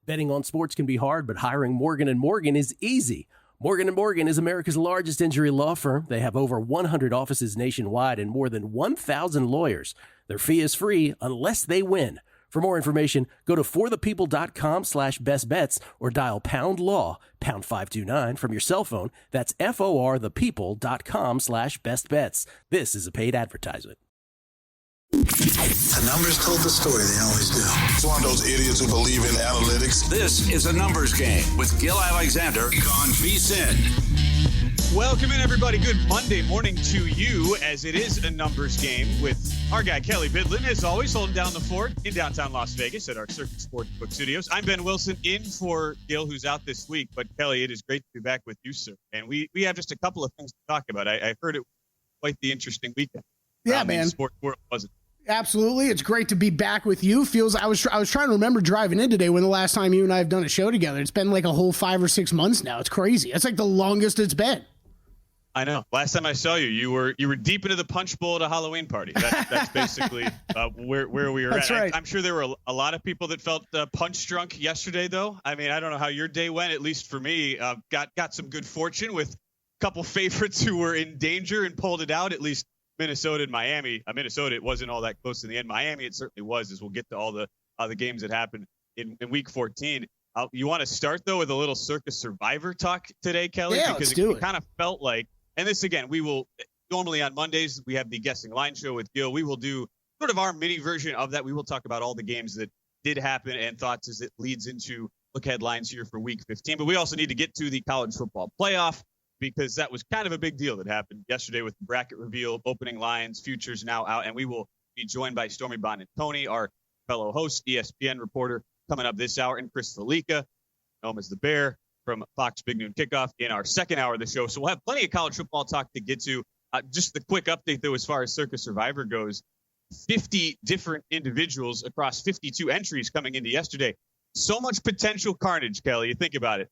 Betting on sports can be hard, but hiring Morgan & Morgan is easy. Morgan & Morgan is America's largest injury law firm. They have over 100 offices nationwide and more than 1,000 lawyers. Their fee is free unless they win. For more information, go to forthepeople.com/bestbets or dial #law, #529 from your cell phone. That's forthepeople.com/bestbets. This is a paid advertisement. The numbers told the story, they always do. It's one of those idiots who believe in analytics. This is A Numbers Game with Gil Alexander on VSiN. Welcome in, everybody. Good Monday morning to you, as it is A Numbers Game with our guy, Kelley Bydlon, as always, holding down the fort in downtown Las Vegas at our Circuit Sportsbook Studios. I'm Ben Wilson, in for Gil, who's out this week. But, Kelley, it is great to be back with you, sir. And we have just a couple of things to talk about. I heard it was quite the interesting weekend. Yeah, man. In the sports world, wasn't it? Absolutely. It's great to be back with you. I was trying to remember driving in today when the last time you and I have done a show together. It's been like a whole 5 or 6 months now. It's crazy. It's like the longest it's been. I know. Last time I saw you, you were deep into the punch bowl at a Halloween party. That's basically where we were That's at. right. I'm sure there were a lot of people that felt punch drunk yesterday, though. I mean, I don't know how your day went. At least for me, got some good fortune with a couple favorites who were in danger and pulled it out. At least Minnesota and Miami. Minnesota, it wasn't all that close in the end. Miami, it certainly was, as we'll get to all the games that happened in Week 14. You want to start, though, with a little Circus Survivor talk today, Kelley? Yeah, because it kind of felt like, and this, again, we will normally on Mondays, we have the Guessing Line show with Gil. We will do sort of our mini version of that. We will talk about all the games that did happen and thoughts as it leads into look headlines here for Week 15. But we also need to get to the college football playoff, because that was kind of a big deal that happened yesterday with the bracket reveal, opening lines, futures now out. And we will be joined by Stormy Buonantony, our fellow host, ESPN reporter, coming up this hour, and Chris Felica, known as the Bear, from Fox Big Noon Kickoff in our second hour of the show. So we'll have plenty of college football talk to get to. Just the quick update, though, as far as Circus Survivor goes, 50 different individuals across 52 entries coming into yesterday. So much potential carnage, Kelley. You think about it.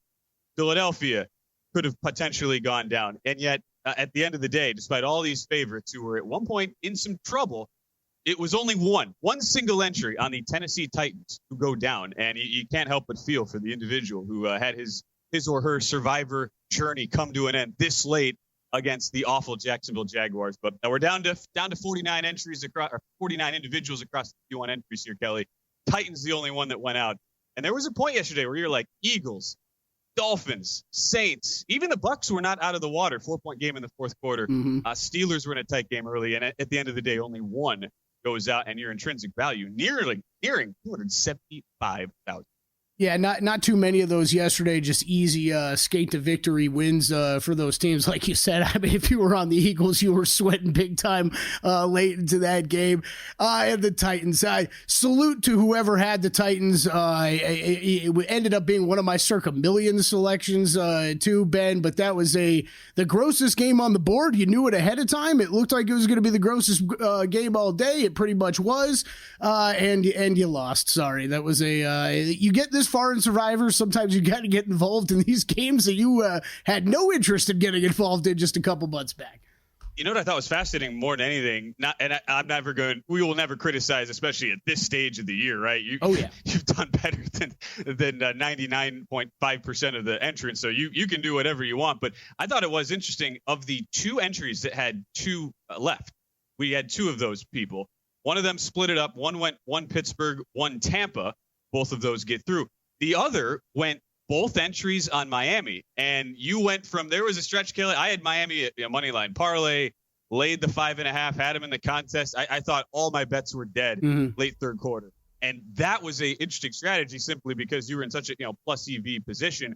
Philadelphia could have potentially gone down. And yet, at the end of the day, despite all these favorites who were at one point in some trouble, it was only one single entry on the Tennessee Titans who go down. And you can't help but feel for the individual who had his or her Survivor journey come to an end this late against the awful Jacksonville Jaguars. But we're down to 49 entries across, or 49 individuals across the 51 entries here, Kelley. Titans the only one that went out. And there was a point yesterday where you're like, Eagles, Dolphins, Saints, even the Bucs were not out of the water. 4-point game in the fourth quarter. Mm-hmm. Steelers were in a tight game early, and at the end of the day, only one goes out, and your intrinsic value nearing 275,000. Yeah, not too many of those yesterday. Just easy skate to victory wins for those teams. Like you said, I mean, if you were on the Eagles, you were sweating big time late into that game. And the Titans, salute to whoever had the Titans. It ended up being one of my circa million selections too, Ben. But that was the grossest game on the board. You knew it ahead of time. It looked like it was going to be the grossest game all day. It pretty much was, and you lost. Sorry, that was you get this far in Survivor, sometimes you got to get involved in these games that you had no interest in getting involved in just a couple months back. You know what I thought was fascinating more than anything? We will never criticize, especially at this stage of the year, right? You've done better than 99.5% of the entrants, so you can do whatever you want. But I thought it was interesting, of the two entries that had two left, we had two of those people. One of them split it up. One Pittsburgh, one Tampa. Both of those get through. The other went both entries on Miami, and you went from, there was a stretch, Kelley. I had Miami at money line parlay, laid the 5.5, had them in the contest. I thought all my bets were dead late third quarter, and that was a interesting strategy simply because you were in such a plus EV position.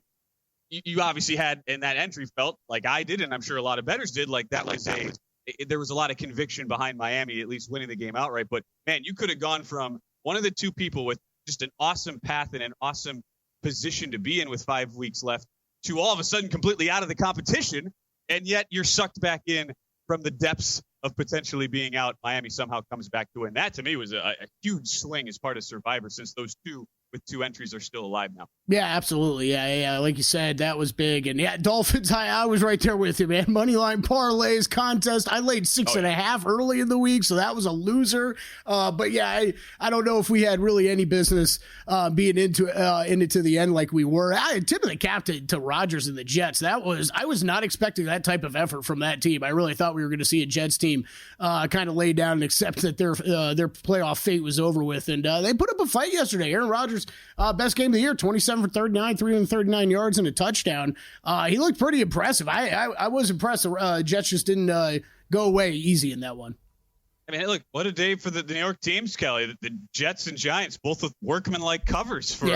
You obviously had in that entry felt like I did, and I'm sure a lot of bettors did. Like that was there was a lot of conviction behind Miami at least winning the game outright. But man, you could have gone from one of the two people with just an awesome path and an awesome position to be in with 5 weeks left to all of a sudden completely out of the competition. And yet you're sucked back in from the depths of potentially being out. Miami somehow comes back to win. That to me was a huge swing as part of Survivor, since those two with 2 entries are still alive now. Yeah, absolutely. Yeah. Like you said, that was big. And yeah, Dolphins, I was right there with you, man. Moneyline parlays contest. I laid 6.5 early in the week, so that was a loser. But yeah, I don't know if we had really any business being into to the end like we were. I tipped the captain to Rodgers and the Jets. I was not expecting that type of effort from that team. I really thought we were going to see a Jets team kind of lay down and accept that their playoff fate was over with. And they put up a fight yesterday. Aaron Rodgers, best game of the year, 27 for 39, 339 yards and a touchdown. He looked pretty impressive. I was impressed. The Jets just didn't go away easy in that one. I mean, look, what a day for the New York teams, Kelley. The Jets and Giants, both with workman-like covers for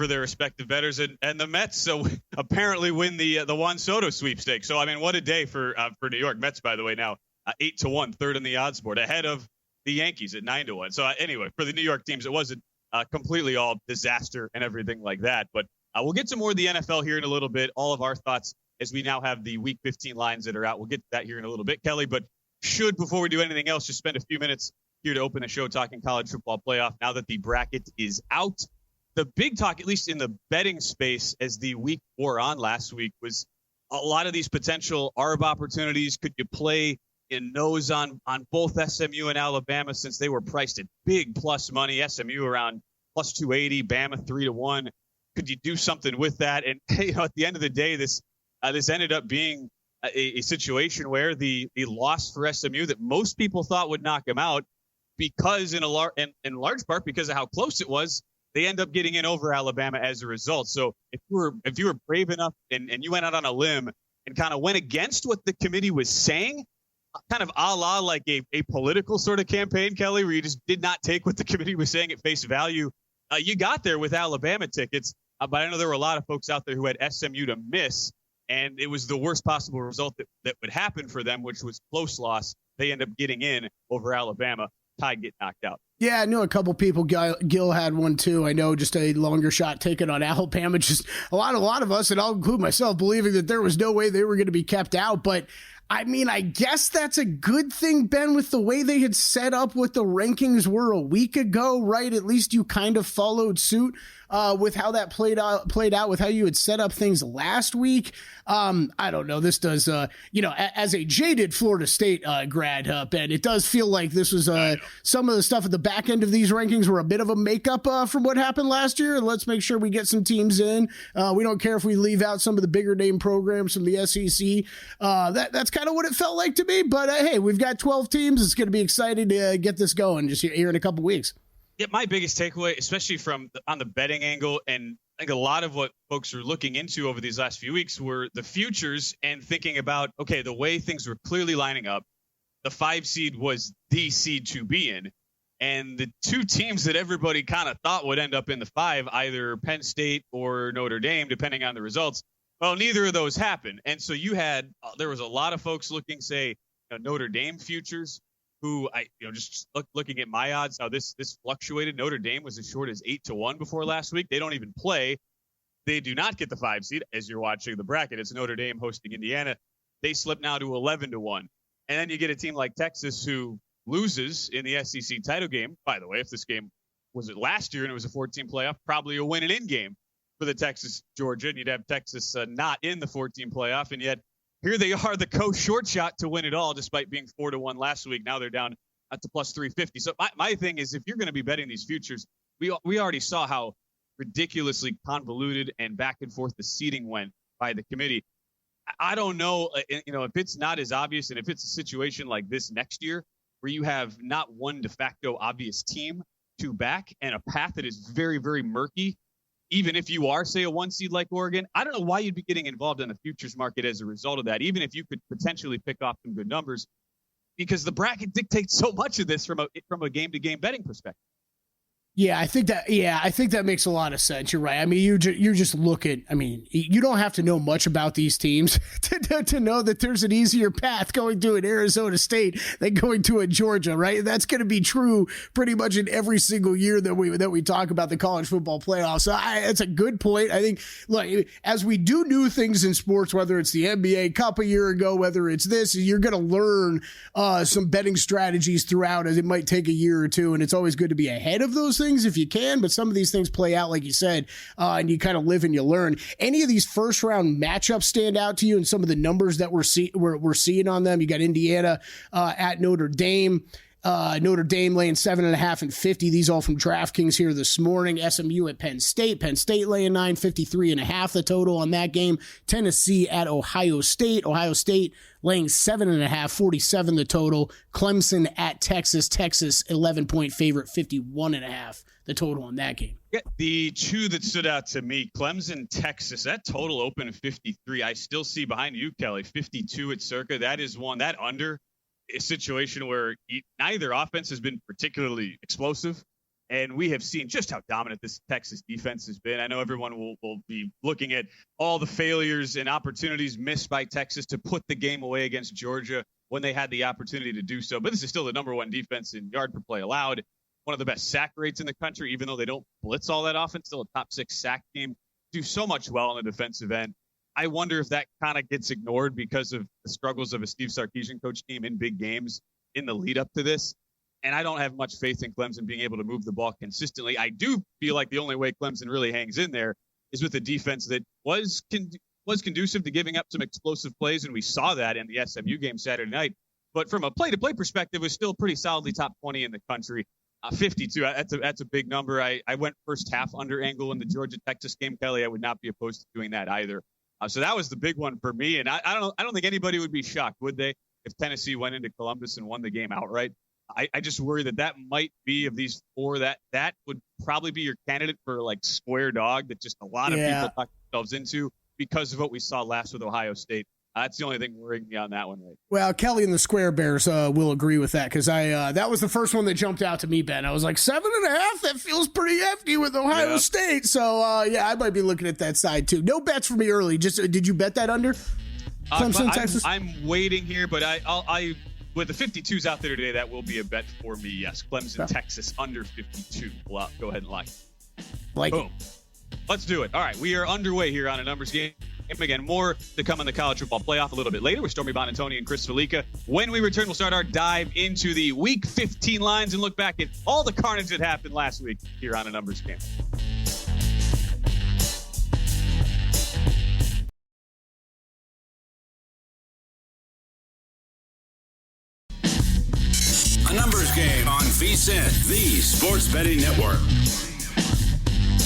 their respective bettors, and the Mets so apparently win the Juan Soto sweepstakes. So, I mean, what a day for New York. Mets, by the way, now 8-1, third on the odds board, ahead of the Yankees at 9-1. So, anyway, for the New York teams, it wasn't completely all disaster and everything like that. But we'll get to more of the NFL here in a little bit. All of our thoughts as we now have the Week 15 lines that are out. We'll get to that here in a little bit, Kelley. But before we do anything else, just spend a few minutes here to open the show talking college football playoff now that the bracket is out. The big talk, at least in the betting space, as the week wore on last week, was a lot of these potential ARB opportunities. Could you play in those on both SMU and Alabama, since they were priced at big plus money? SMU around plus 280, Bama 3-1. Could you do something with that? And at the end of the day, this ended up being a situation where the loss for SMU that most people thought would knock them out, because in large part because of how close it was, they end up getting in over Alabama as a result. So if you were brave enough and you went out on a limb and kind of went against what the committee was saying, kind of a la like a political sort of campaign, Kelley, where you just did not take what the committee was saying at face value, you got there with Alabama tickets. But I know there were a lot of folks out there who had SMU to miss, and it was the worst possible result that would happen for them, which was close loss. They end up getting in over Alabama. Tide get knocked out. Yeah, I knew a couple people. Gil had one too. I know, just a longer shot taken on Alabama. Just a lot of us, and I'll include myself, believing that there was no way they were going to be kept out. But I mean, I guess that's a good thing, Ben, with the way they had set up what the rankings were a week ago, right? At least you kind of followed suit with how that played out with how you had set up things last week. I don't know. This does, as a jaded Florida State grad, Ben, it does feel like this was some of the stuff at the back end of these rankings were a bit of a makeup from what happened last year. And let's make sure we get some teams in. We don't care if we leave out some of the bigger name programs from the SEC. That's kind of what it felt like to me. But hey, we've got 12 teams. It's going to be exciting to get this going just here in a couple weeks. Yeah, my biggest takeaway, especially on the betting angle, and I think a lot of what folks are looking into over these last few weeks were the futures and thinking about, okay, the way things were clearly lining up, the 5 seed was the seed to be in. And the 2 teams that everybody kind of thought would end up in the 5, either Penn State or Notre Dame, depending on the results, well, neither of those happened. And so there was a lot of folks looking, say, Notre Dame futures, who looking at my odds, how this fluctuated. Notre Dame was as short as 8-1 before last week. They don't even play. They do not get the 5 seed as you're watching the bracket. It's Notre Dame hosting Indiana. They slip now to 11-1. And then you get a team like Texas who loses in the SEC title game. By the way, if this game was it last year and it was a 14 playoff, probably a win and in game for the Texas Georgia. And you'd have Texas not in the 14 playoff. And yet, here they are, the short shot to win it all, despite being 4-1 last week. Now they're down to plus 350. So my thing is, if you're going to be betting these futures, we already saw how ridiculously convoluted and back and forth the seeding went by the committee. I don't know, if it's not as obvious, and if it's a situation like this next year where you have not one de facto obvious team to back and a path that is very, very murky. Even if you are, say, a 1 seed like Oregon, I don't know why you'd be getting involved in the futures market as a result of that, even if you could potentially pick off some good numbers, because the bracket dictates so much of this from a game-to-game betting perspective. Yeah, I think that makes a lot of sense. You're right. I mean, you're just looking. I mean, you don't have to know much about these teams to know that there's an easier path going to an Arizona State than going to a Georgia, right? That's going to be true pretty much in every single year that we talk about the college football playoffs. So it's a good point. I think, look, as we do new things in sports, whether it's the NBA Cup a year ago, whether it's this, you're going to learn some betting strategies throughout, as it might take a year or two, and it's always good to be ahead of those things. things if you can, but some of these things play out, like you said, and you kind of live and you learn. Any of these first round matchups stand out to you and some of the numbers that we're seeing on them? You got Indiana at Notre Dame. Notre Dame laying 7.5 and 50. These all from DraftKings here this morning. SMU at Penn State. Penn State laying 953.5 the total on that game. Tennessee at Ohio State. Ohio State laying 7.5, 47 the total. Clemson at Texas. Texas 11-point favorite, 51.5 the total on that game. Yeah, the two that stood out to me, Clemson, Texas, that total opened 53. I still see behind you, Kelley, 52 at Circa. That is one, that under a situation where neither offense has been particularly explosive, and we have seen just how dominant this Texas defense has been. I know everyone will be looking at all the failures and opportunities missed by Texas to put the game away against Georgia when they had the opportunity to do so, but this is still the number one defense in yard per play allowed, one of the best sack rates in the country, even though they don't blitz all that often, still a top 6 sack team, do so much well on the defensive end. I wonder if that kind of gets ignored because of the struggles of a Steve Sarkisian coach team in big games in the lead up to this. And I don't have much faith in Clemson being able to move the ball consistently. I do feel like the only way Clemson really hangs in there is with a defense that was conducive to giving up some explosive plays, and we saw that in the SMU game Saturday night. But from a play-to-play perspective, was still pretty solidly top 20 in the country. 52, that's a big number. I went first half under angle in the Georgia-Texas game, Kelley. I would not be opposed to doing that either. So that was the big one for me, and I don't think anybody would be shocked, would they, if Tennessee went into Columbus and won the game outright? I just worry that might be, of these four, that would probably be your candidate for like square dog that just a lot of people talk themselves into because of what we saw last with Ohio State. That's the only thing worrying me on that one. Right. Well, Kelley and the Square Bears will agree with that, because that was the first one that jumped out to me, Ben. I was like, 7.5? That feels pretty hefty with Ohio State. So, I might be looking at that side too. No bets for me early. Just did you bet that under? Clemson, Texas? I'm waiting here, but I with the 52s out there today, that will be a bet for me. Yes, Clemson, Texas under 52. Well, go ahead and like it. Boom. Let's do it. All right, we are underway here on a numbers game. Again, more to come in the college football playoff a little bit later with Stormy Buonantony and Chris Felica. When we return, we'll start our dive into the Week 15 lines and look back at all the carnage that happened last week here on a numbers game. A numbers game on VSiN, the sports betting network.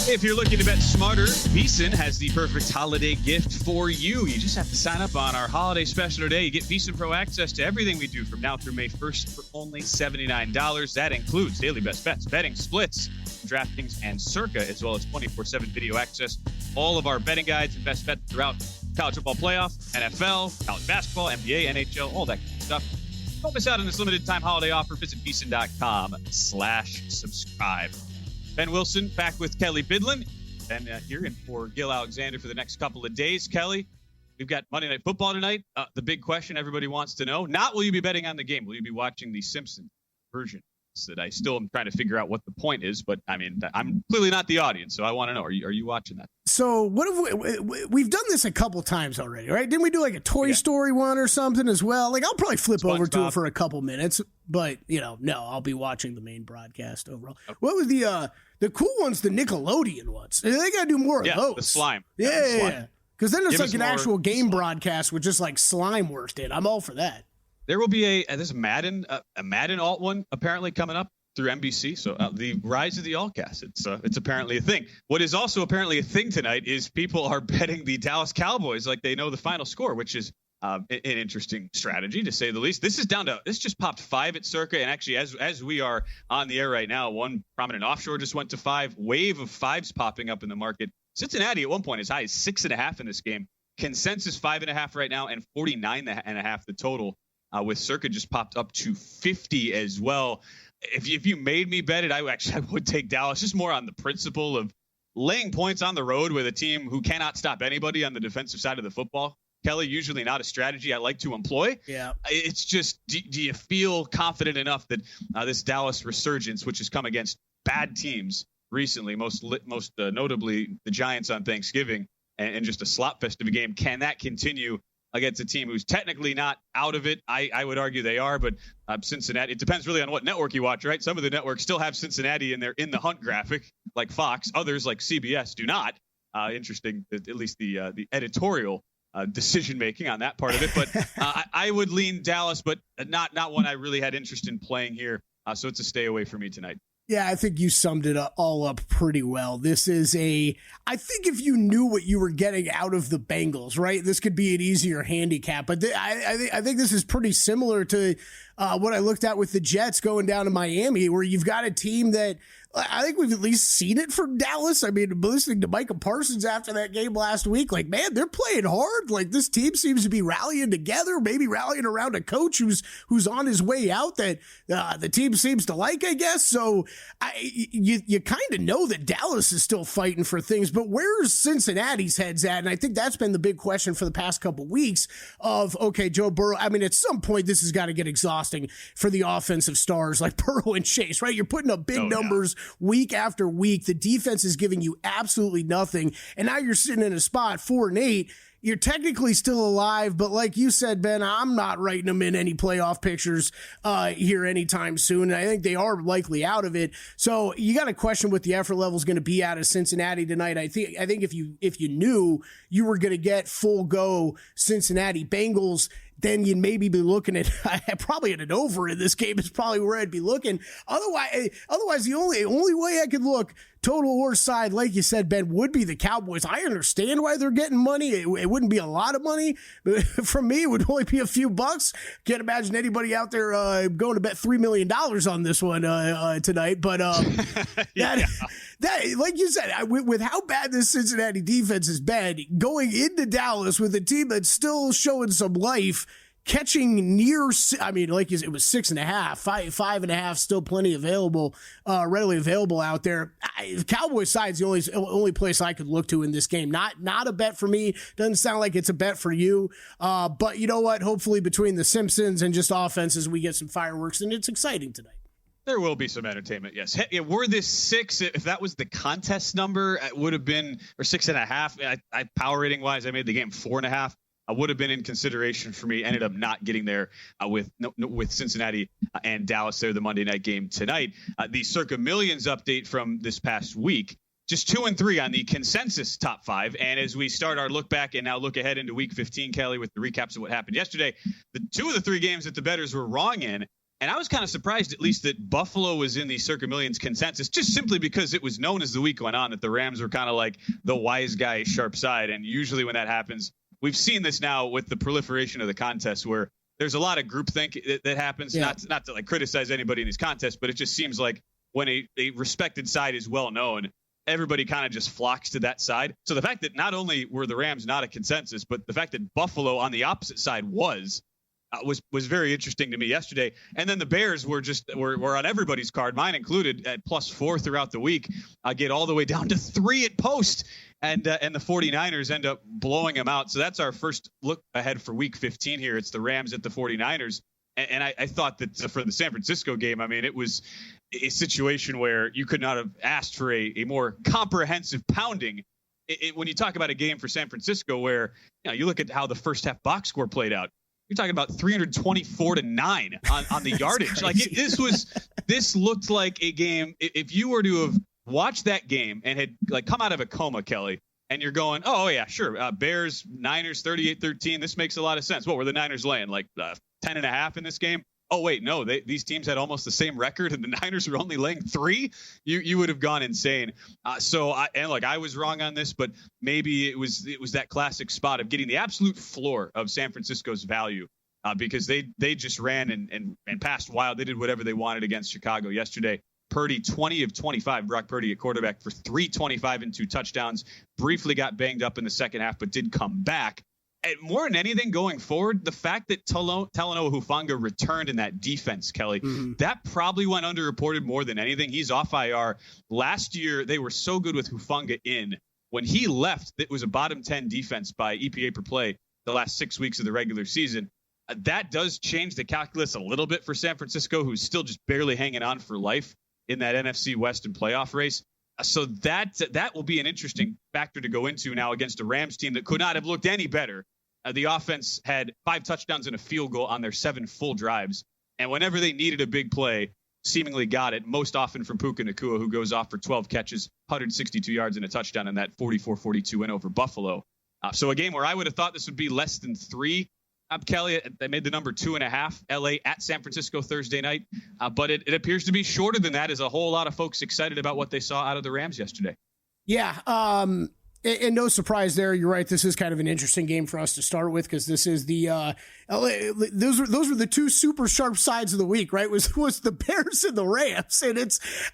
If you're looking to bet smarter, VSiN has the perfect holiday gift for you. You just have to sign up on our holiday special today. You get VSiN Pro access to everything we do from now through May 1st for only $79. That includes daily best bets, betting splits, DraftKings, and Circa, as well as 24/7 video access. All of our betting guides and best bets throughout college football playoff, NFL, college basketball, NBA, NHL, all that kind of stuff. Don't miss out on this limited time holiday offer. Visit VSiN.com/subscribe. Ben Wilson back with Kelley Bydlon, and here in for Gil Alexander for the next couple of days. Kelley, we've got Monday Night Football tonight. The big question everybody wants to know, not will you be betting on the game, will you be watching the Simpsons version? That I still am trying to figure out what the point is, but I mean, I'm clearly not the audience, so I want to know, are you watching that? So what have we've done this a couple times already, right? Didn't we do like a Toy Story one or something as well? Like, I'll probably flip over to it for a couple minutes, but no, I'll be watching the main broadcast overall. Okay. What was the cool ones? The Nickelodeon ones. They got to do more of those. The slime. Yeah. Because then there's like an actual game broadcast with just like slime worked in. I'm all for that. There will be there's a Madden alt one apparently coming up through NBC. So the rise of the Allcast. It's apparently a thing. What is also apparently a thing tonight is people are betting the Dallas Cowboys like they know the final score, which is an interesting strategy to say the least. This just popped 5 at Circa, and actually as we are on the air right now, one prominent offshore just went to 5. Wave of 5s popping up in the market. Cincinnati at one point as high as 6.5 in this game. Consensus 5.5 right now, and 49.5 the total. With Circa just popped up to 50 as well. If you made me bet it, I would take Dallas, just more on the principle of laying points on the road with a team who cannot stop anybody on the defensive side of the football. Kelley, usually not a strategy I like to employ. Yeah, it's just, do you feel confident enough that this Dallas resurgence, which has come against bad teams recently, most notably the Giants on Thanksgiving, and just a slop fest of a game, can that continue against a team who's technically not out of it. I would argue they are, but Cincinnati, it depends really on what network you watch, right? Some of the networks still have Cincinnati in the hunt graphic, like Fox. Others, like CBS, do not. Interesting, at least the editorial decision making on that part of it. But I would lean Dallas, but not one I really had interest in playing here. So it's a stay away for me tonight. Yeah, I think you summed it all up pretty well. This is I think if you knew what you were getting out of the Bengals, right, this could be an easier handicap. But I think this is pretty similar to what I looked at with the Jets going down to Miami, where you've got a team that I think we've at least seen it from Dallas. I mean, listening to Micah Parsons after that game last week, like, man, they're playing hard. Like, this team seems to be rallying together, maybe rallying around a coach who's on his way out that the team seems to like, I guess. So you kind of know that Dallas is still fighting for things, but where's Cincinnati's heads at? And I think that's been the big question for the past couple weeks of, okay, Joe Burrow, I mean, at some point this has got to get exhausting for the offensive stars like Burrow and Chase, right? You're putting up big numbers week after week. The defense is giving you absolutely nothing. And now you're sitting in a spot 4-8. You're technically still alive, but like you said, Ben, I'm not writing them in any playoff pictures here anytime soon. And I think they are likely out of it. So you got to question what the effort level is going to be out of Cincinnati tonight. I think if you knew you were going to get full go Cincinnati Bengals, then you'd maybe be looking at probably at an over in this game is probably where I'd be looking. Otherwise, the only way I could look total or side, like you said, Ben, would be the Cowboys. I understand why they're getting money. It wouldn't be a lot of money, but for me, it would only be a few bucks. Can't imagine anybody out there going to bet $3 million on this one tonight. But that, like you said, with how bad this Cincinnati defense has been, going into Dallas with a team that's still showing some life, catching near, I mean, like you said, it was 6.5, 5.5, still plenty available, readily available out there. Cowboys side's the only place I could look to in this game. Not a bet for me. Doesn't sound like it's a bet for you. But you know what? Hopefully between the Simpsons and just offenses, we get some fireworks, and it's exciting tonight. There will be some entertainment, yes. Hey, were this 6, if that was the contest number, it would have been, or 6.5. I power rating wise, I made the game 4.5. Would have been in consideration for me. Ended up not getting there with Cincinnati and Dallas there, the Monday night game tonight. The Circa Millions update from this past week, just 2-3 on the consensus top 5. And as we start our look back and now look ahead into week 15, Kelley, with the recaps of what happened yesterday, the 2 of the 3 games that the bettors were wrong in. And I was kind of surprised, at least, that Buffalo was in the Circa Millions consensus, just simply because it was known as the week went on that the Rams were kind of like the wise guy sharp side. And usually when that happens, we've seen this now with the proliferation of the contest where there's a lot of groupthink that happens. Yeah. Not to like criticize anybody in these contests, but it just seems like when a respected side is well known, everybody kind of just flocks to that side. So the fact that not only were the Rams not a consensus, but the fact that Buffalo on the opposite side was very interesting to me yesterday. And then the Bears were on everybody's card, mine included, at +4 throughout the week. Get all the way down to 3 at post. And the 49ers end up blowing them out. So that's our first look ahead for week 15 here. It's the Rams at the 49ers. And I thought that for the San Francisco game, I mean, it was a situation where you could not have asked for a more comprehensive pounding. When you talk about a game for San Francisco where you look at how the first half box score played out, you're talking about 324-9 on the yardage. Like this looked like a game. If you were to have watched that game and had like come out of a coma, Kelley, and you're going, oh yeah, sure. Bears, Niners, 38-13. This makes a lot of sense. What were the Niners laying? Like 10.5 in this game? Oh wait, no, these teams had almost the same record and the Niners were only laying 3. You would have gone insane. I was wrong on this, but maybe it was that classic spot of getting the absolute floor of San Francisco's value because they just ran and passed wild. They did whatever they wanted against Chicago yesterday. Purdy, 20 of 25, Brock Purdy at quarterback for 325 and 2 touchdowns. Briefly got banged up in the second half, but did come back. And more than anything going forward, the fact that Talanoa Hufanga returned in that defense, Kelley, that probably went underreported more than anything. He's off IR. Last year, they were so good with Hufanga in. When he left, it was a bottom 10 defense by EPA per play the last 6 weeks of the regular season. That does change the calculus a little bit for San Francisco, who's still just barely hanging on for life in that NFC West and playoff race. So that will be an interesting factor to go into now against a Rams team that could not have looked any better the offense had 5 touchdowns and a field goal on their 7 full drives. And whenever they needed a big play, seemingly got it, most often from Puka Nacua, who goes off for 12 catches, 162 yards and a touchdown in that 44-42 win over Buffalo. So a game where I would have thought this would be less than 3. Kelley, they made the number 2.5. LA at San Francisco Thursday night. But it appears to be shorter than that, as a whole lot of folks excited about what they saw out of the Rams yesterday. Yeah. And no surprise there. You're right. This is kind of an interesting game for us to start with, because this is the those were the 2 super sharp sides of the week, right? Was the Bears and the Rams, and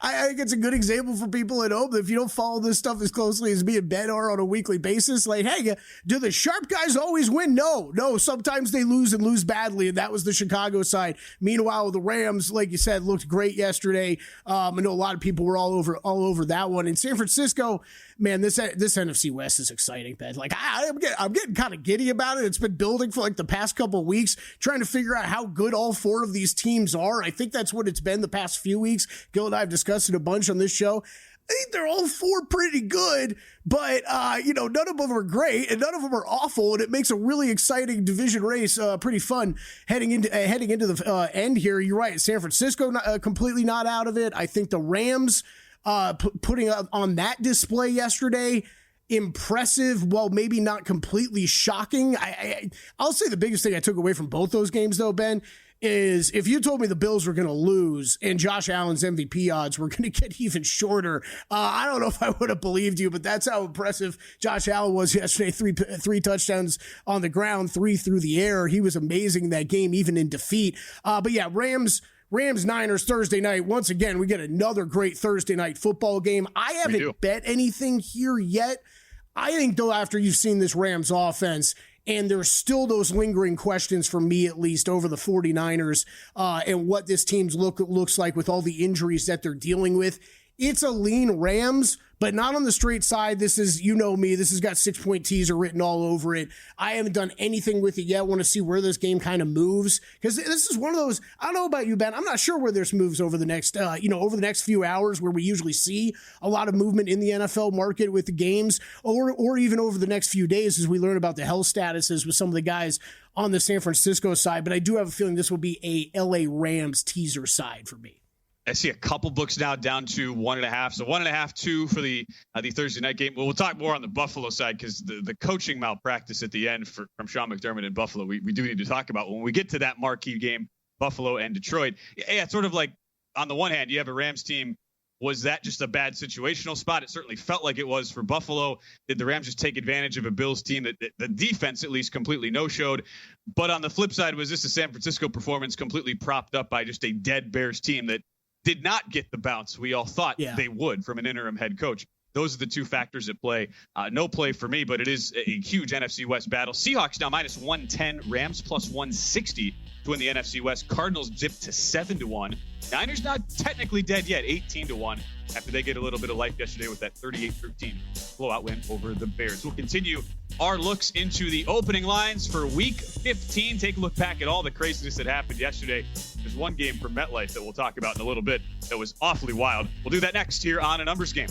I think it's a good example for people at home that if you don't follow this stuff as closely as me and Ben are on a weekly basis, like, hey, do the sharp guys always win? No. Sometimes they lose and lose badly, and that was the Chicago side. Meanwhile, the Rams, like you said, looked great yesterday. I know a lot of people were all over that one. In San Francisco, man, this NFC West is exciting, Ben. Like, I'm getting kind of giddy about it. It's been building for like the past couple weeks, trying to figure out how good all 4 of these teams are. I think that's what it's been the past few weeks. Gil and I have discussed it a bunch on this show. I think they're all 4 pretty good, but none of them are great and none of them are awful, and it makes a really exciting division race pretty fun heading into the end here. You're right, San Francisco completely not out of it. I think the Rams putting on that display yesterday, impressive, while maybe not completely shocking. I'll say the biggest thing I took away from both those games, though, Ben, is if you told me the Bills were going to lose and Josh Allen's MVP odds were going to get even shorter, I don't know if I would have believed you, but that's how impressive Josh Allen was yesterday. Three touchdowns on the ground, 3 through the air. He was amazing in that game, even in defeat. But yeah, Rams Niners Thursday night. Once again, we get another great Thursday night football game. I haven't bet anything here yet. I think, though, after you've seen this Rams offense, and there's still those lingering questions for me, at least, over the 49ers and what this team's looks like with all the injuries that they're dealing with. It's a lean Rams, but not on the straight side. This is, you know me, this has got 6-point teaser written all over it. I haven't done anything with it yet. I want to see where this game kind of moves, because this is one of those, I don't know about you, Ben, I'm not sure where this moves over the next, over the next few hours, where we usually see a lot of movement in the NFL market with the games, or even over the next few days as we learn about the health statuses with some of the guys on the San Francisco side. But I do have a feeling this will be a LA Rams teaser side for me. I see a couple books now down to 1.5. So 1.5, 2 for the Thursday night game. Well, we'll talk more on the Buffalo side, because the coaching malpractice at the end from Sean McDermott in Buffalo, we do need to talk about when we get to that marquee game, Buffalo and Detroit. Yeah, it's sort of like, on the one hand, you have a Rams team. Was that just a bad situational spot? It certainly felt like it was for Buffalo. Did the Rams just take advantage of a Bills team that the defense at least completely no-showed? But on the flip side, was this a San Francisco performance completely propped up by just a dead Bears team that did not get the bounce we all thought they would from an interim head coach? Those are the 2 factors at play. No play for me, but it is a huge NFC West battle. Seahawks now -110, Rams +160 to win the NFC West. Cardinals dipped to 7-1. Niners not technically dead yet, 18-1, after they get a little bit of life yesterday with that 38-13 blowout win over the Bears. We'll continue our looks into the opening lines for Week 15. Take a look back at all the craziness that happened yesterday. There's one game from MetLife that we'll talk about in a little bit that was awfully wild. We'll do that next here on A Numbers Game.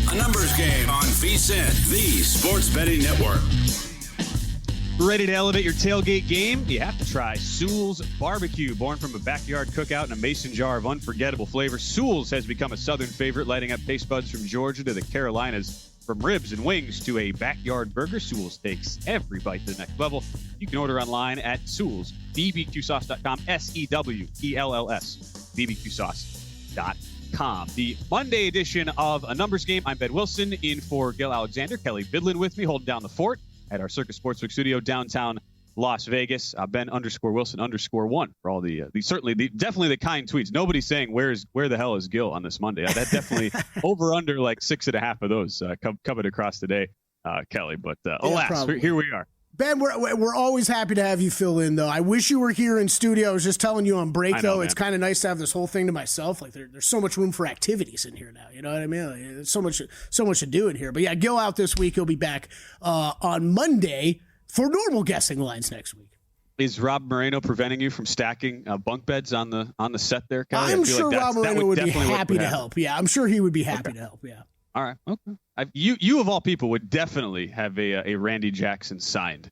A Numbers Game on VSiN, the Sports Betting Network. Ready to elevate your tailgate game? You have to try Sewell's Barbecue. Born from a backyard cookout in a mason jar of unforgettable flavor, Sewell's has become a Southern favorite, lighting up taste buds from Georgia to the Carolinas. From ribs and wings to a backyard burger, Sewell's takes every bite to the next level. You can order online at Sewell's, bbqsauce.com, SEWELLS, bbqsauce.com. The Monday edition of A Numbers Game. I'm Ben Wilson, in for Gil Alexander. Kelley Bydlon with me, holding down the fort at our Circus Sportsbook studio downtown Las Vegas. Ben_Wilson_1 for all the definitely the kind tweets. Nobody's saying where the hell is Gil on this Monday. That definitely over under like 6.5 of those covered across today, Kelley. But alas, here we are. Ben, we're always happy to have you fill in, though. I wish you were here in studio. I was just telling you on break, though. It's kind of nice to have this whole thing to myself. Like there's so much room for activities in here now. You know what I mean? Like, there's so much to do in here. But yeah, Gil out this week. He'll be back on Monday for normal guessing lines next week. Is Rob Moreno preventing you from stacking bunk beds on the set there, Kelley? I'm sure Rob Moreno would be happy to help. Yeah, I'm sure he would be happy to help. Yeah. All right. Okay. You of all people would definitely have a Randy Jackson signed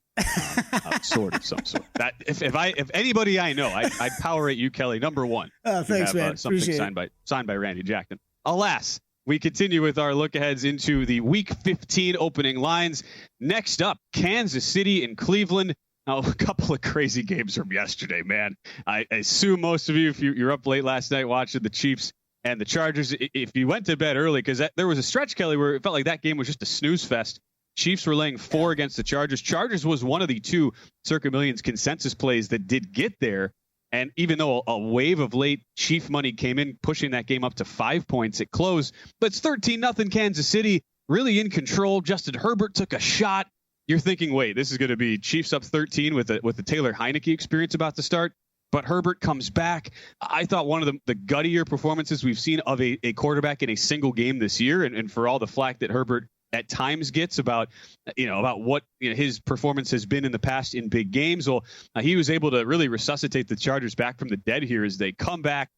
sword of some sort. That if anybody I know, I'd power at you, Kelley. Number one. Thanks, man. Something signed by Randy Jackson. Alas, we continue with our look aheads into the Week 15 opening lines. Next up, Kansas City and Cleveland. Now, a couple of crazy games from yesterday, man. I assume most of you, if you're up late last night watching the Chiefs and the Chargers, if you went to bed early, because there was a stretch, Kelley, where it felt like that game was just a snooze fest. Chiefs were laying 4 against the Chargers. Chargers was one of the 2 Circa Millions consensus plays that did get there. And even though a wave of late Chief money came in, pushing that game up to 5 points at close, but it's 13-0 Kansas City, really in control. Justin Herbert took a shot. You're thinking, wait, this is going to be Chiefs up 13 with the Taylor Heineke experience about to start. But Herbert comes back. I thought one of the guttier performances we've seen of a quarterback in a single game this year. And for all the flack that Herbert at times gets about what his performance has been in the past in big games. Well, he was able to really resuscitate the Chargers back from the dead here as they come back,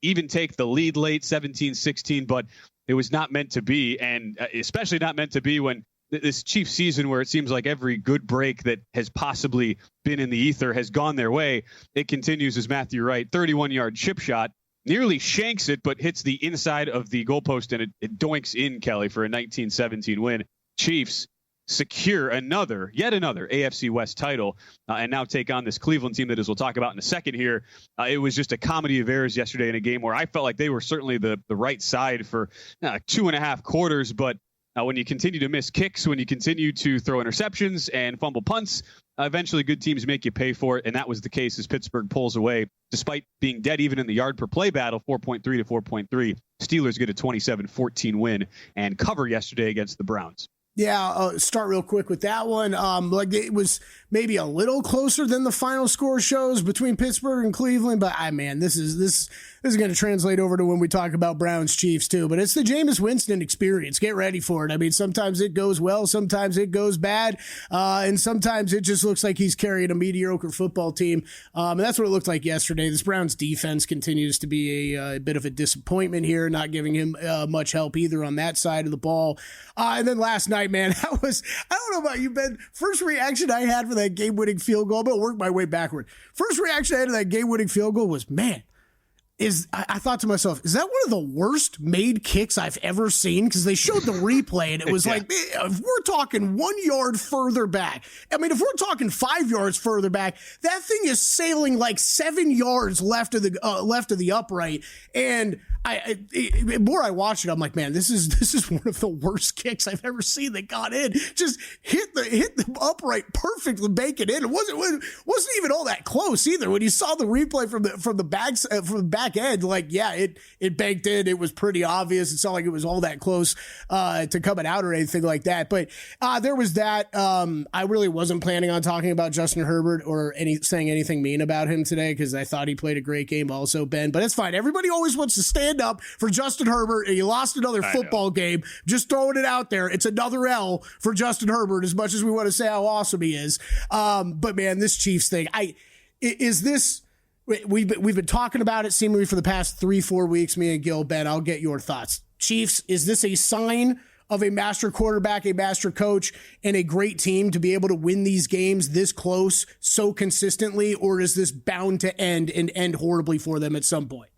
even take the lead late 17-16, but it was not meant to be. And especially not meant to be when this Chiefs season, where it seems like every good break that has possibly been in the ether has gone their way. It continues as Matthew Wright, 31-yard chip shot, nearly shanks it, but hits the inside of the goalpost, and it doinks in, Kelley, for a 19-17 win. Chiefs secure yet another AFC West title, and now take on this Cleveland team that, as we'll talk about in a second here, it was just a comedy of errors yesterday in a game where I felt like they were certainly the right side for 2.5 quarters, but when you continue to miss kicks, when you continue to throw interceptions and fumble punts, eventually good teams make you pay for it. And that was the case as Pittsburgh pulls away, despite being dead even in the yard per play battle, 4.3 to 4.3. Steelers get a 27-14 win and cover yesterday against the Browns. Yeah, start real quick with that one. Like it was maybe a little closer than the final score shows between Pittsburgh and Cleveland, but this is going to translate over to when we talk about Browns Chiefs too. But it's the Jameis Winston experience. Get ready for it. I mean, sometimes it goes well, sometimes it goes bad, and sometimes it just looks like he's carrying a mediocre football team. And that's what it looked like yesterday. This Browns defense continues to be a bit of a disappointment here, not giving him much help either on that side of the ball. And then last night, man, I don't know about you, Ben. First reaction I had for that game-winning field goal, I'm going to work my way backward. First reaction I had to that game-winning field goal was, man, I thought to myself, is that one of the worst made kicks I've ever seen? Because they showed the replay, and it was like, if we're talking 1 yard further back, I mean, if we're talking 5 yards further back, that thing is sailing like 7 yards left of the upright, and the more I watched it, I'm like, man, this is one of the worst kicks I've ever seen that got in. Just hit the upright perfectly, bank it in. It wasn't even all that close either. When you saw the replay from the back end, like, yeah, it banked in. It was pretty obvious. It's not like it was all that close to coming out or anything like that. But there was that. I really wasn't planning on talking about Justin Herbert or saying anything mean about him today because I thought he played a great game also, Ben. But it's fine. Everybody always wants to stand up for Justin Herbert, and he lost another football game. Just throwing it out there. It's another L for Justin Herbert, as much as we want to say how awesome he is. But man, this Chiefs thing, we've been talking about it seemingly for the past 3-4 weeks, me and Gil. Ben, I'll get your thoughts. Chiefs, is this a sign of a master quarterback, a master coach, and a great team to be able to win these games this close so consistently, or is this bound to end horribly for them at some point?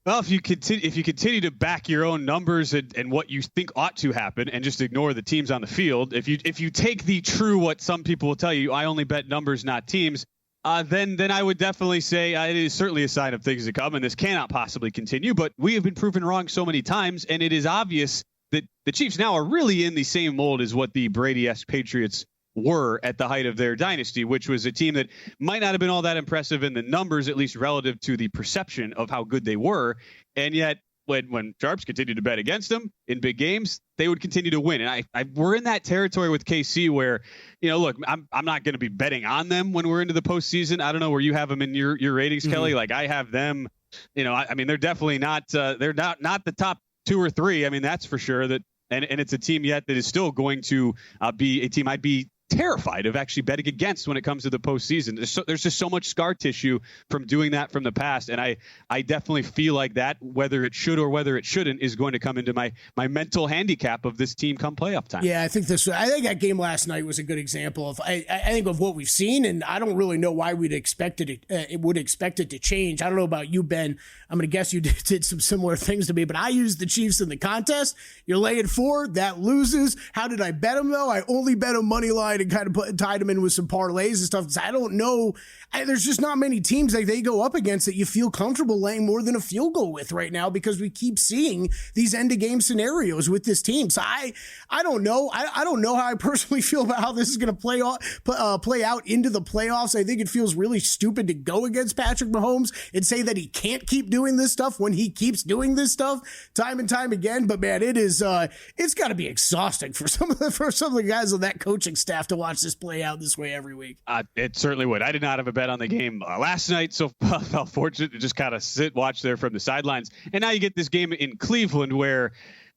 Well, if you continue to back your own numbers and what you think ought to happen, and just ignore the teams on the field, if you take the true what some people will tell you, I only bet numbers, not teams, then I would definitely say it is certainly a sign of things to come, and this cannot possibly continue. But we have been proven wrong so many times, and it is obvious that the Chiefs now are really in the same mold as what the Brady-esque Patriots were at the height of their dynasty, which was a team that might not have been all that impressive in the numbers, at least relative to the perception of how good they were. And yet when Sharps continued to bet against them in big games, they would continue to win. And we're in that territory with KC where, look, I'm not going to be betting on them when we're into the postseason. I don't know where you have them in your ratings, Kelley. Like I have them, I mean, they're definitely not, they're not the top 2 or 3. I mean, that's for sure. And it's a team yet that is still going to be a team I'd be terrified of actually betting against when it comes to the postseason. There's just so much scar tissue from doing that from the past. And I definitely feel like that, whether it should or whether it shouldn't, is going to come into my mental handicap of this team come playoff time. Yeah, I think that game last night was a good example of, I think, of what we've seen. And I don't really know why we'd expect it to change. I don't know about you, Ben. I'm going to guess you did some similar things to me, but I used the Chiefs in the contest. You're laying 4, that loses. How did I bet them though? I only bet them money line and kind of tied them in with some parlays and stuff. I don't know. There's just not many teams that they go up against that you feel comfortable laying more than a field goal with right now, because we keep seeing these end of game scenarios with this team. So I don't know. I don't know how I personally feel about how this is going to play out into the playoffs. I think it feels really stupid to go against Patrick Mahomes and say that he can't keep doing this stuff when he keeps doing this stuff time and time again. But man, it's got to be exhausting for some of the guys on that coaching staff to watch this play out this way every week. It certainly would. I did not have a bet on the game last night, so I felt fortunate to just kind of watch there from the sidelines. And now you get this game in Cleveland where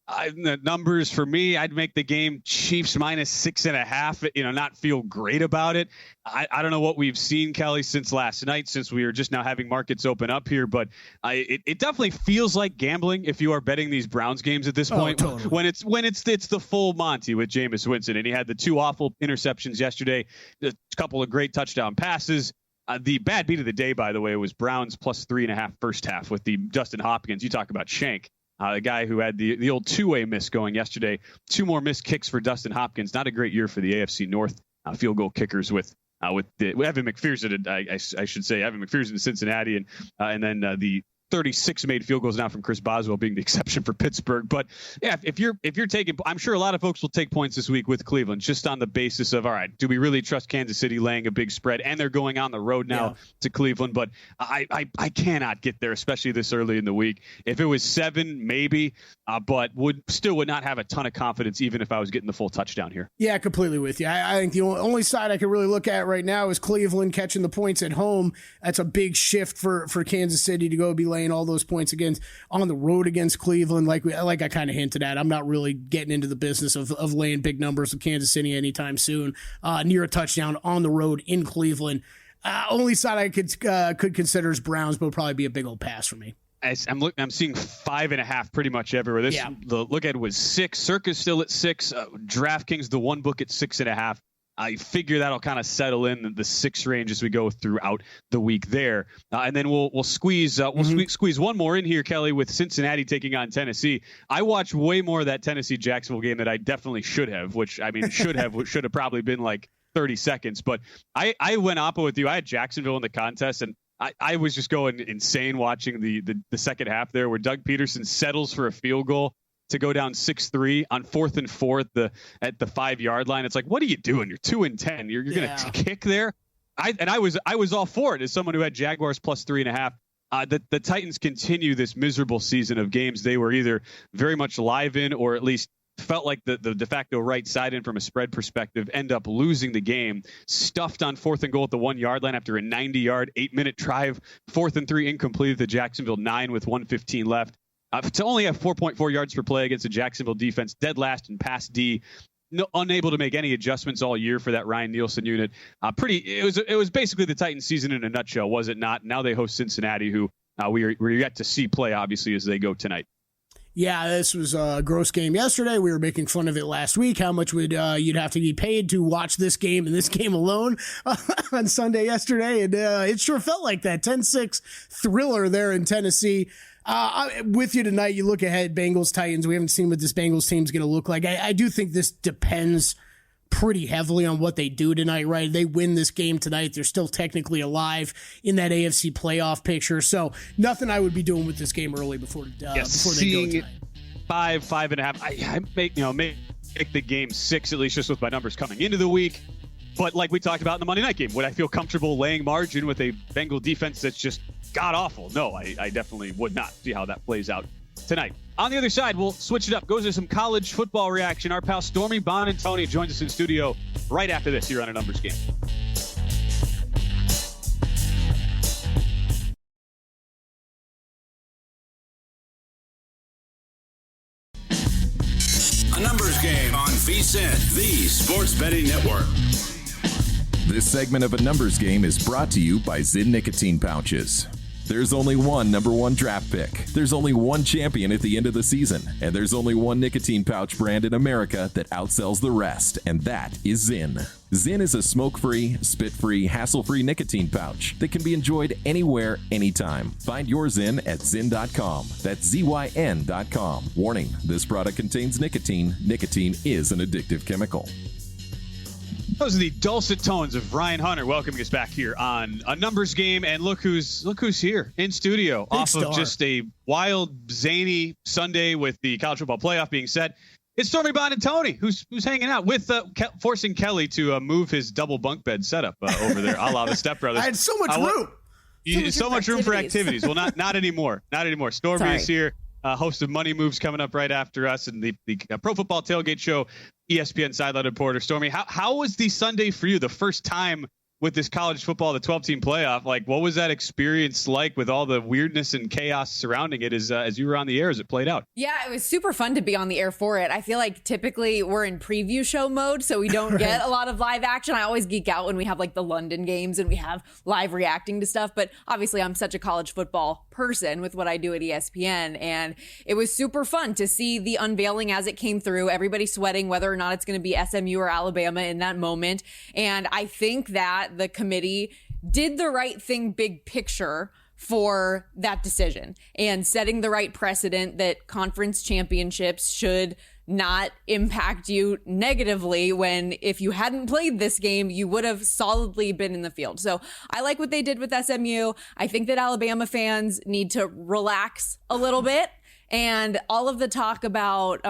the numbers for me, I'd make the game Chiefs -6.5, not feel great about it. I don't know what we've seen, Kelley, since last night, since we are just now having markets open up here, but it definitely feels like gambling if you are betting these Browns games at this point. Totally. When it's the full Monty with Jameis Winston, and he had the 2 awful interceptions yesterday, a couple of great touchdown passes. The bad beat of the day, by the way, was Browns +3.5 first half with the Dustin Hopkins. You talk about Shank. The guy who had the old 2-way miss going yesterday. 2 more missed kicks for Dustin Hopkins. Not a great year for the AFC North field goal kickers with Evan McPherson. I should say Evan McPherson in Cincinnati, and then the 36 made field goals now from Chris Boswell being the exception for Pittsburgh. But yeah, if you're taking, I'm sure a lot of folks will take points this week with Cleveland just on the basis of, all right, do we really trust Kansas City laying a big spread? And they're going on the road now to Cleveland. But I cannot get there, especially this early in the week. If it was 7, maybe, but would not have a ton of confidence even if I was getting the full touchdown here. Yeah, completely with you. I think the only side I can really look at right now is Cleveland catching the points at home. That's a big shift for Kansas City to go be laying all those points against on the road against Cleveland. Like I kind of hinted at, I'm not really getting into the business of laying big numbers with Kansas City anytime soon. Near a touchdown on the road in Cleveland. Only side I could consider is Browns, but would probably be a big old pass for me. I'm seeing 5.5 pretty much everywhere. The look at it was 6. Circa's still at 6. DraftKings, the one book at 6.5. I figure that'll kind of settle in the 6 range as we go throughout the week there, and then we'll squeeze squeeze one more in here, Kelley, with Cincinnati taking on Tennessee. I watched way more of that Tennessee-Jacksonville game that I definitely should have, which I mean should have probably been like 30 seconds. But I went oppo with you. I had Jacksonville in the contest, and I was just going insane watching the second half there, where Doug Peterson settles for a field goal to go down 6-3 on 4th and 4 at the 5-yard line. It's like, what are you doing? You're 2-10. You're going to kick there. I was all for it as someone who had Jaguars +3.5. The Titans continue this miserable season of games they were either very much live in, or at least felt like the de facto right side in from a spread perspective, end up losing the game, stuffed on 4th and goal at the 1-yard line after a 90-yard, 8-minute drive, 4th and 3 incomplete at the Jacksonville 9 with 1:15 left. To only have 4.4 yards per play against the Jacksonville defense, dead last in pass D, unable to make any adjustments all year for that Ryan Nielsen unit. It was basically the Titans season in a nutshell, was it not? Now they host Cincinnati, who we're yet to see play, obviously, as they go tonight. Yeah, this was a gross game yesterday. We were making fun of it last week. How much would you'd have to be paid to watch this game and this game alone on Sunday yesterday? And it sure felt like that 10-6 thriller there in Tennessee. With you tonight, you look ahead, Bengals, Titans. We haven't seen what this Bengals team's going to look like. I do think this depends pretty heavily on what they do tonight, right? They win this game tonight, they're still technically alive in that AFC playoff picture. So nothing I would be doing with this game early before they go tonight. 5.5. I make the game 6 at least just with my numbers coming into the week. But like we talked about in the Monday night game, would I feel comfortable laying margin with a Bengal defense that's just god-awful? No, I definitely would not. See how that plays out tonight. On the other side, we'll switch it up. Goes to some college football reaction. Our pal Stormy Buonantony joins us in studio right after this here on A Numbers Game. A Numbers Game on VSiN, the Sports Betting Network. This segment of A Numbers Game is brought to you by VSiN Nicotine Pouches. There's only one number one draft pick. There's only one champion at the end of the season. And there's only one nicotine pouch brand in America that outsells the rest, and that is ZYN. ZYN is a smoke-free, spit-free, hassle-free nicotine pouch that can be enjoyed anywhere, anytime. Find your ZYN at zyn.com. That's ZYN.com. Warning, this product contains nicotine. Nicotine is an addictive chemical. Those are the dulcet tones of Ryan Hunter welcoming us back here on A Numbers Game. And look who's here in studio Big off star. of just a wild, zany Sunday with the college football playoff being set. It's Stormy Buonantony who's hanging out with forcing Kelley to move his double bunk bed setup over there, a la the Step Brothers. I had so much room. So much room for activities. Well, not anymore. Not anymore. Stormy is here. Host of Money Moves coming up right after us, and the Pro Football Tailgate Show, ESPN sideline reporter. Stormy, how was the Sunday for you? The first time with this college football, the 12-team playoff. Like, what was that experience like with all the weirdness and chaos surrounding it as you were on the air as it played out? Yeah, it was super fun to be on the air for it. I feel like typically we're in preview show mode, so we don't get a lot of live action. I always geek out when we have like the London games and we have live reacting to stuff. But obviously I'm such a college football person with what I do at ESPN. And it was super fun to see the unveiling as it came through, everybody sweating whether or not it's going to be SMU or Alabama in that moment. And I think that the committee did the right thing big picture for that decision and setting the right precedent that conference championships should not impact you negatively when if you hadn't played this game, you would have solidly been in the field. So I like what they did with SMU. I think that Alabama fans need to relax a little bit, and all of the talk about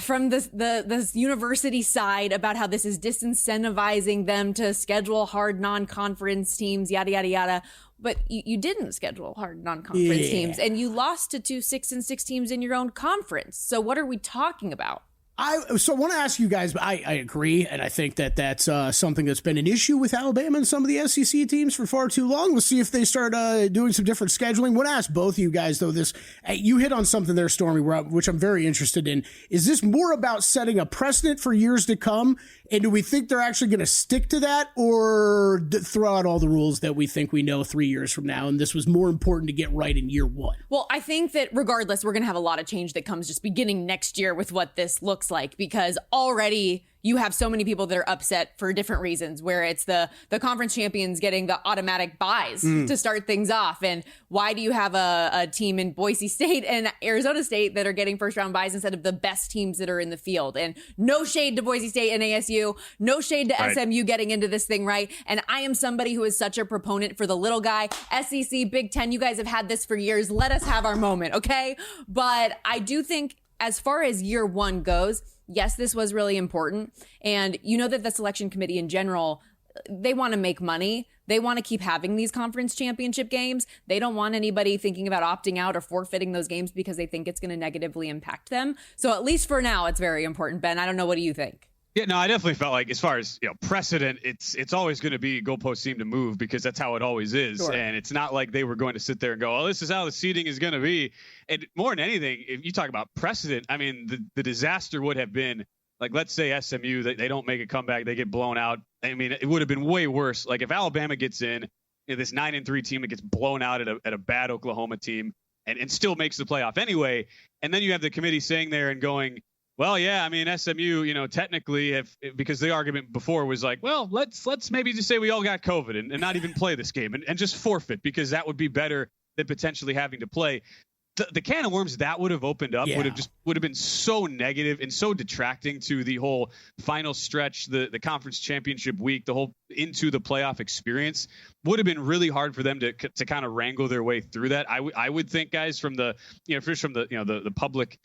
from this university side about how this is disincentivizing them to schedule hard non-conference teams, yada, yada, yada. But you didn't schedule hard non-conference teams, and you lost to 2 6-6 teams in your own conference. So what are we talking about? I want to ask you guys, I agree, and I think that that's something that's been an issue with Alabama and some of the SEC teams for far too long. We'll see if they start doing some different scheduling. I want to ask both of you guys, though, this. You hit on something there, Stormy, which I'm very interested in. Is this more about setting a precedent for years to come, and do we think they're actually going to stick to that, or throw out all the rules that we think we know 3 years from now, and this was more important to get right in year one? Well, I think that regardless, we're going to have a lot of change that comes just beginning next year with what this looks like, because already you have so many people that are upset for different reasons, where it's the conference champions getting the automatic buys to start things off. And why do you have a team in Boise State and Arizona State that are getting first round buys instead of the best teams that are in the field? And no shade to Boise State and ASU, no shade to SMU getting into this thing right. And I am somebody who is such a proponent for the little guy. SEC, Big Ten, you guys have had this for years. Let us have our moment, okay? But I do think as far as year one goes, yes, this was really important. And you know that the selection committee in general, they want to make money. They want to keep having these conference championship games. They don't want anybody thinking about opting out or forfeiting those games because they think it's going to negatively impact them. So at least for now, it's very important. Ben, I don't know. What do you think? Yeah, no, I definitely felt like as far as precedent, it's always going to be goalposts seem to move because that's how it always is. Sure. And it's not like they were going to sit there and go, oh, this is how the seeding is going to be. And more than anything, if you talk about precedent, I mean, the disaster would have been like, let's say SMU, they don't make a comeback, they get blown out. I mean, it would have been way worse. Like if Alabama gets in, this 9-3 team that gets blown out at a bad Oklahoma team and still makes the playoff anyway. And then you have the committee sitting there and going, well, yeah, I mean, SMU, technically, because the argument before was like, well, let's maybe just say we all got COVID and not even play this game and just forfeit, because that would be better than potentially having to play. The can of worms that would have opened up would have been so negative and so detracting to the whole final stretch, the conference championship week, the whole into the playoff experience. Would have been really hard for them to kind of wrangle their way through that. I would think, guys, from the first from the public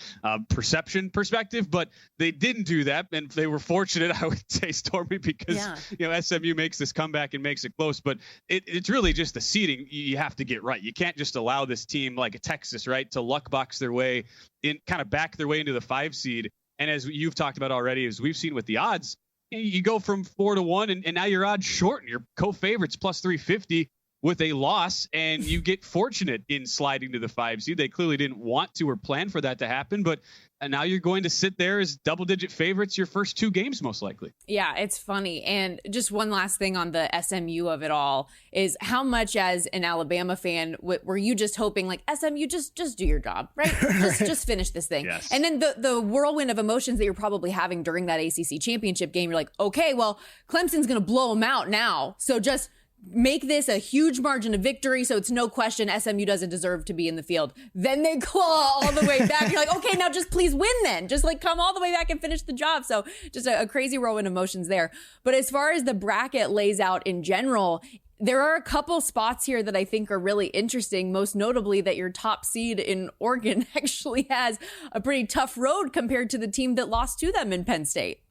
perception perspective, but they didn't do that, and they were fortunate, I would say, Stormy, because SMU makes this comeback and makes it close. But it's really just the seeding you have to get right. You can't just allow this team like a Texas, right, to luck box their way in, kind of back their way into the 5 seed. And as you've talked about already, as we've seen with the odds, you go from 4-1 and now your odds shorten. Your co-favorites plus 350. with a loss, and you get fortunate in sliding to the 5 seed. They clearly didn't want to or plan for that to happen, but now you're going to sit there as double-digit favorites your first 2 games, most likely. Yeah, it's funny. And just one last thing on the SMU of it all is how much as an Alabama fan were you just hoping like SMU just do your job, right? just finish this thing. Yes. And then the whirlwind of emotions that you're probably having during that ACC championship game, you're like, okay, well, Clemson's going to blow them out now. So just make this a huge margin of victory, so it's no question SMU doesn't deserve to be in the field. Then they claw all the way back. You're like, okay, now just please win then. Just like come all the way back and finish the job. So just a crazy whirlwind of emotions there. But as far as the bracket lays out in general, there are a couple spots here that I think are really interesting, most notably that your top seed in Oregon actually has a pretty tough road compared to the team that lost to them in Penn State.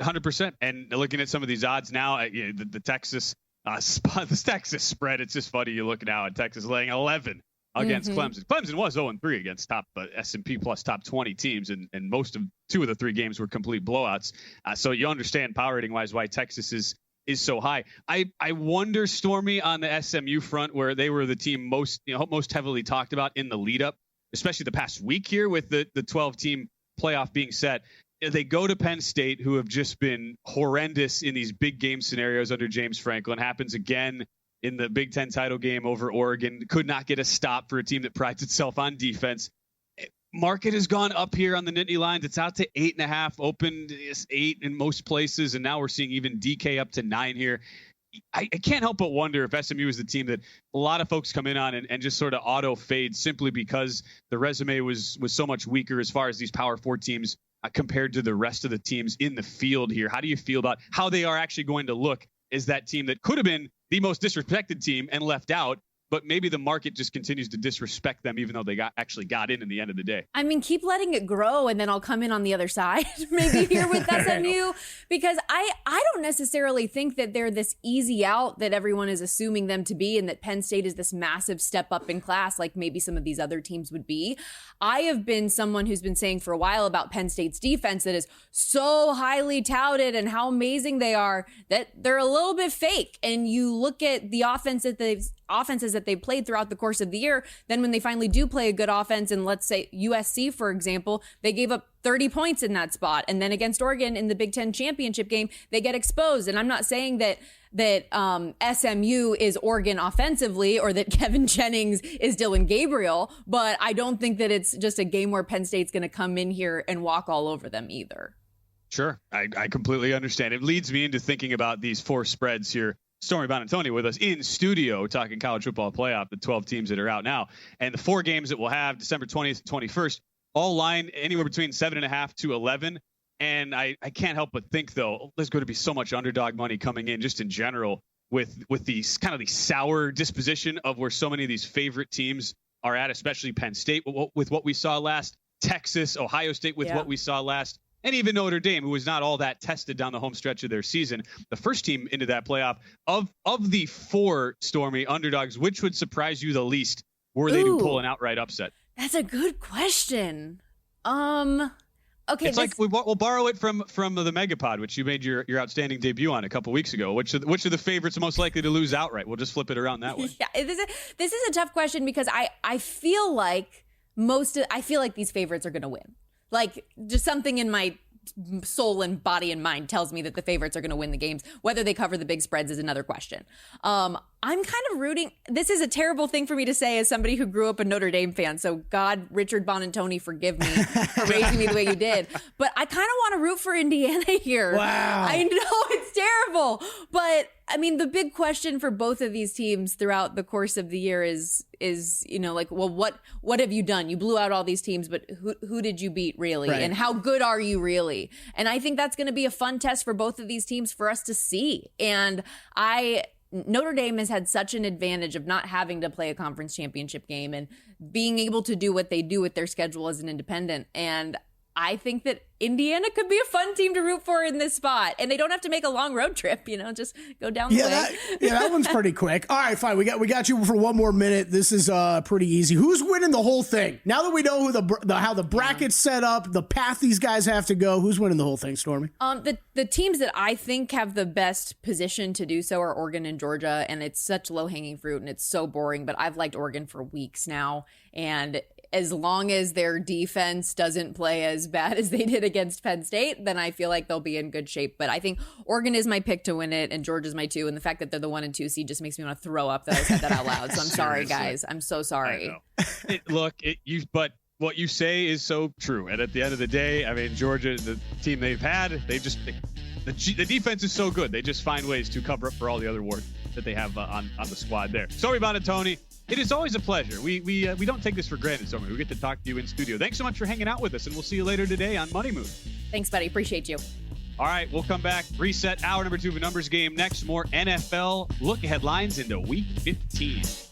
100%. And looking at some of these odds now, the Texas the Texas spread, it's just funny. You look now at Texas laying 11 against Clemson. Clemson was 0-3 against top S&P plus top 20 teams, and most of 2 of the 3 games were complete blowouts. So you understand power rating wise why Texas is so high. I wonder, Stormy, on the SMU front, where they were the team most heavily talked about in the lead up, especially the past week here with the 12 team playoff being set. They go to Penn State, who have just been horrendous in these big game scenarios under James Franklin. Happens again in the Big Ten title game over Oregon. Could not get a stop for a team that prides itself on defense. Market has gone up here on the Nittany lines. It's out to 8.5, opened 8 in most places, and now we're seeing even DK up to 9 here. I can't help but wonder if SMU is the team that a lot of folks come in on and just sort of auto fade simply because the resume was so much weaker as far as these Power 4 teams compared to the rest of the teams in the field here. How do you feel about how they are actually going to look as that team that could have been the most disrespected team and left out, but maybe the market just continues to disrespect them even though they actually got in the end of the day? I mean, keep letting it grow and then I'll come in on the other side maybe here with SMU, because I don't necessarily think that they're this easy out that everyone is assuming them to be, and that Penn State is this massive step up in class like maybe some of these other teams would be. I have been someone who's been saying for a while about Penn State's defense that is so highly touted and how amazing they are that they're a little bit fake. And you look at the offenses that they've played throughout the course of the year, then when they finally do play a good offense, and let's say USC, for example, they gave up 30 points in that spot. And then against Oregon in the Big Ten championship game, they get exposed. And I'm not saying that SMU is Oregon offensively or that Kevin Jennings is Dylan Gabriel, but I don't think that it's just a game where Penn State's going to come in here and walk all over them either. Sure. I completely understand. It leads me into thinking about these 4 spreads here. Stormy Buonantony with us in studio talking college football playoff, the 12 teams that are out now. And the 4 games that we'll have December 20th to 21st, all line anywhere between 7.5 to 11. And I can't help but think, though, there's going to be so much underdog money coming in just in general with these kind of the sour disposition of where so many of these favorite teams are at, especially Penn State with what we saw last, Texas, Ohio State with what we saw last, and even Notre Dame, who was not all that tested down the home stretch of their season. The first team into that playoff of the 4, Stormy, underdogs, which would surprise you the least were they to pull an outright upset? That's a good question. Okay, it's like we'll borrow it from the Megapod, which you made your outstanding debut on a couple weeks ago. Which are the favorites most likely to lose outright? We'll just flip it around that way. Yeah, this is a tough question because I feel like these favorites are going to win. Like, just something in my soul and body and mind tells me that the favorites are going to win the games. Whether they cover the big spreads is another question. I'm kind of rooting. This is a terrible thing for me to say as somebody who grew up a Notre Dame fan. So God, Richard Buonantony, forgive me for raising me the way you did. But I kind of want to root for Indiana here. Wow. I know it's terrible. But I mean, the big question for both of these teams throughout the course of the year is, like, well, what have you done? You blew out all these teams, but who did you beat really? Right. And how good are you really? And I think that's going to be a fun test for both of these teams for us to see. And Notre Dame has had such an advantage of not having to play a conference championship game and being able to do what they do with their schedule as an independent. And I think that Indiana could be a fun team to root for in this spot. And they don't have to make a long road trip, just go down the way. That one's pretty quick. All right, fine. We got you for one more minute. This is pretty easy. Who's winning the whole thing? Now that we know who how the bracket's set up, the path these guys have to go, who's winning the whole thing, Stormy? The teams that I think have the best position to do so are Oregon and Georgia, and it's such low-hanging fruit, and it's so boring, but I've liked Oregon for weeks now, and as long as their defense doesn't play as bad as they did against Penn State, then I feel like they'll be in good shape. But I think Oregon is my pick to win it, and Georgia's my 2. And the fact that they're the 1 and 2 seed just makes me want to throw up that I said that out loud. So I'm sorry, guys. I'm so sorry. But what you say is so true. And at the end of the day, I mean, Georgia, the team they've had, the defense is so good. They just find ways to cover up for all the other work that they have on the squad there. Stormy Buonantony, it is always a pleasure. We don't take this for granted, Stormy. We get to talk to you in studio. Thanks so much for hanging out with us, and we'll see you later today on Money Move. Thanks, buddy. Appreciate you. All right, we'll come back. Reset hour number 2 of a numbers game next. More NFL look-ahead lines into Week 15.